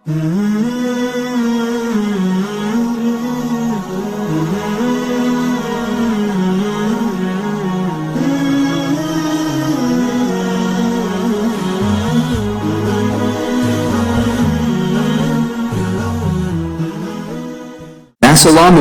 Assalamu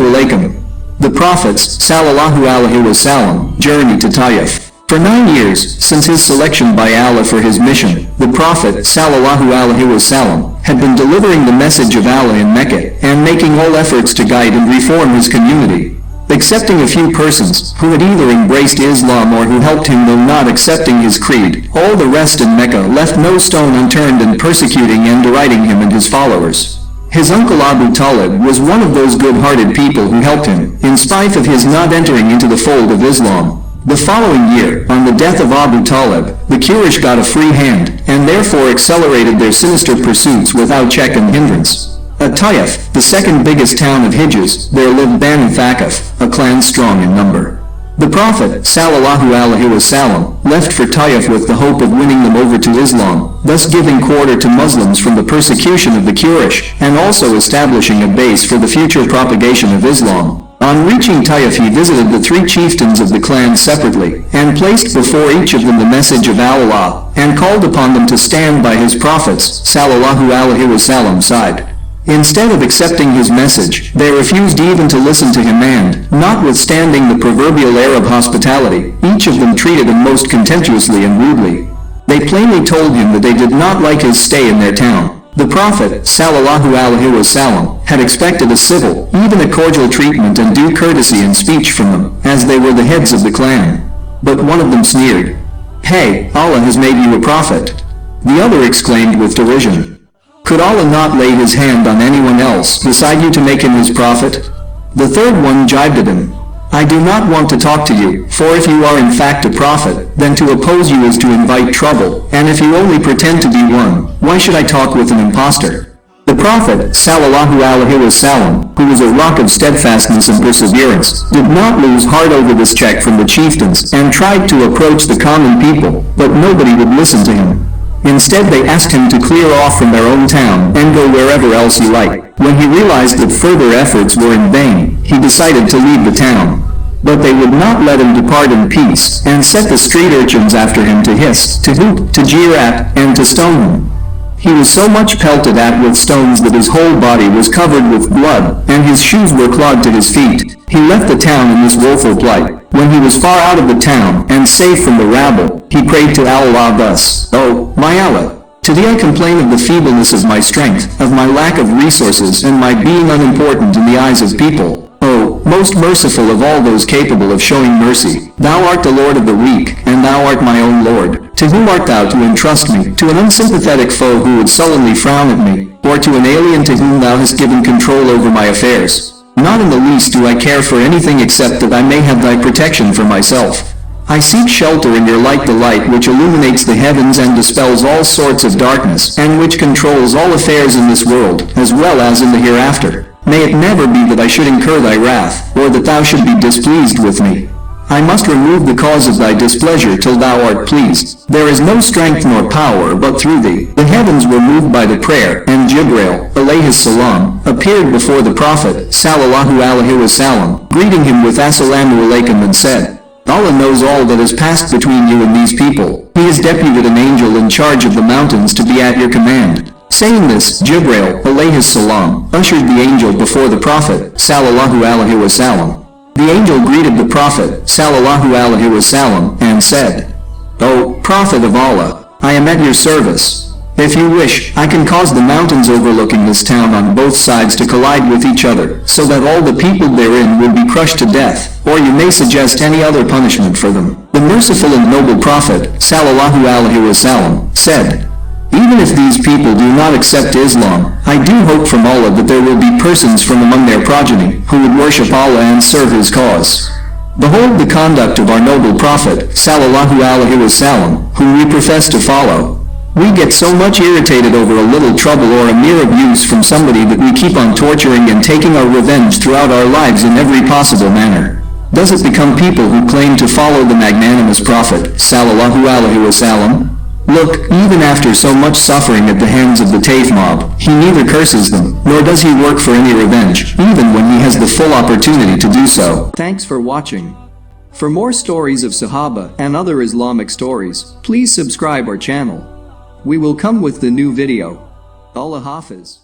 alaikum. The Prophets, Sallellaahu Alayhiwa, journeyed to Taif. For 9 years, since his selection by Allah for his mission, the Prophet, Sallellaahu Alayhiwa, had been delivering the message of Allah in Mecca, and making all efforts to guide and reform his community. Excepting a few persons, who had either embraced Islam or who helped him though not accepting his creed, all the rest in Mecca left no stone unturned in persecuting and deriding him and his followers. His uncle Abu Talib was one of those good-hearted people who helped him, in spite of his not entering into the fold of Islam. The following year, on the death of Abu Talib, the Quraysh got a free hand, and therefore accelerated their sinister pursuits without check and hindrance. At Taif, the second biggest town of Hijaz, there lived Banu Thaqif, a clan strong in number. The Prophet, Sallellaahu Alayhiwa, left for Taif with the hope of winning them over to Islam, thus giving quarter to Muslims from the persecution of the Quraysh, and also establishing a base for the future propagation of Islam. On reaching Taif, he visited the 3 chieftains of the clan separately, and placed before each of them the message of Allah, and called upon them to stand by his Prophet's, Sallellaahu Alayhiwa, side. Instead of accepting his message, they refused even to listen to him and, notwithstanding the proverbial Arab hospitality, each of them treated him most contemptuously and rudely. They plainly told him that they did not like his stay in their town. The Prophet, Sallellaahu Alayhiwa, had expected a civil, even a cordial treatment and due courtesy in speech from them, as they were the heads of the clan. But one of them sneered, "Hey, Allah has made you a prophet." The other exclaimed with derision, "Could Allah not lay his hand on anyone else beside you to make him his prophet?" The third one jibed at him, "I do not want to talk to you, for if you are in fact a prophet, then to oppose you is to invite trouble, and if you only pretend to be one, why should I talk with an impostor?" The Prophet, Sallellaahu Alayhiwa, who was a rock of steadfastness and perseverance, did not lose heart over this check from the chieftains, and tried to approach the common people, but nobody would listen to him. Instead they asked him to clear off from their own town and go wherever else he liked. When he realized that further efforts were in vain, he decided to leave the town. But they would not let him depart in peace, and set the street urchins after him to hiss, to hoot, to jeer at, and to stone him. He was so much pelted at with stones that his whole body was covered with blood, and his shoes were clogged to his feet. He left the town in this woeful plight. When he was far out of the town, and safe from the rabble, he prayed to Allah thus, "Oh, my Allah! To thee I complain of the feebleness of my strength, of my lack of resources and my being unimportant in the eyes of people. Oh, most merciful of all those capable of showing mercy, thou art the Lord of the weak, and thou art my own Lord. To whom art thou to entrust me? To an unsympathetic foe who would sullenly frown at me, or to an alien to whom thou hast given control over my affairs? Not in the least do I care for anything except that I may have thy protection for myself. I seek shelter in your light, the light which illuminates the heavens and dispels all sorts of darkness, and which controls all affairs in this world, as well as in the hereafter. May it never be that I should incur thy wrath, or that thou should be displeased with me. I must remove the cause of thy displeasure till thou art pleased. There is no strength nor power but through thee." The heavens were moved by the prayer, and Jibreel, alayhis salam, appeared before the Prophet, Sallellaahu Alayhiwa, greeting him with Assalamu alaikum, and said, "Allah knows all that has passed between you and these people. He has deputed an angel in charge of the mountains to be at your command." Saying this, Jibreel, alayhis salam, ushered the angel before the Prophet, Sallellaahu Alayhiwa. The angel greeted the Prophet, Sallellaahu Alayhiwa, and said, "O Prophet of Allah, I am at your service. If you wish, I can cause the mountains overlooking this town on both sides to collide with each other, so that all the people therein will be crushed to death, or you may suggest any other punishment for them." The merciful and noble Prophet, Sallellaahu Alayhiwa, said, "Even if these people do not accept Islam, I do hope from Allah that there will be persons from among their progeny who would worship Allah and serve his cause." Behold the conduct of our noble Prophet, Sallellaahu Alayhiwa, whom we profess to follow. We get so much irritated over a little trouble or a mere abuse from somebody that we keep on torturing and taking our revenge throughout our lives in every possible manner. Does it become people who claim to follow the magnanimous Prophet, Sallellaahu Alayhiwa? Look, even after so much suffering at the hands of the Taif mob, he neither curses them, nor does he work for any revenge, even when he has the full opportunity to do so. Thanks for watching. For more stories of Sahaba and other Islamic stories, please subscribe our channel. We will come with the new video. Allah Hafiz.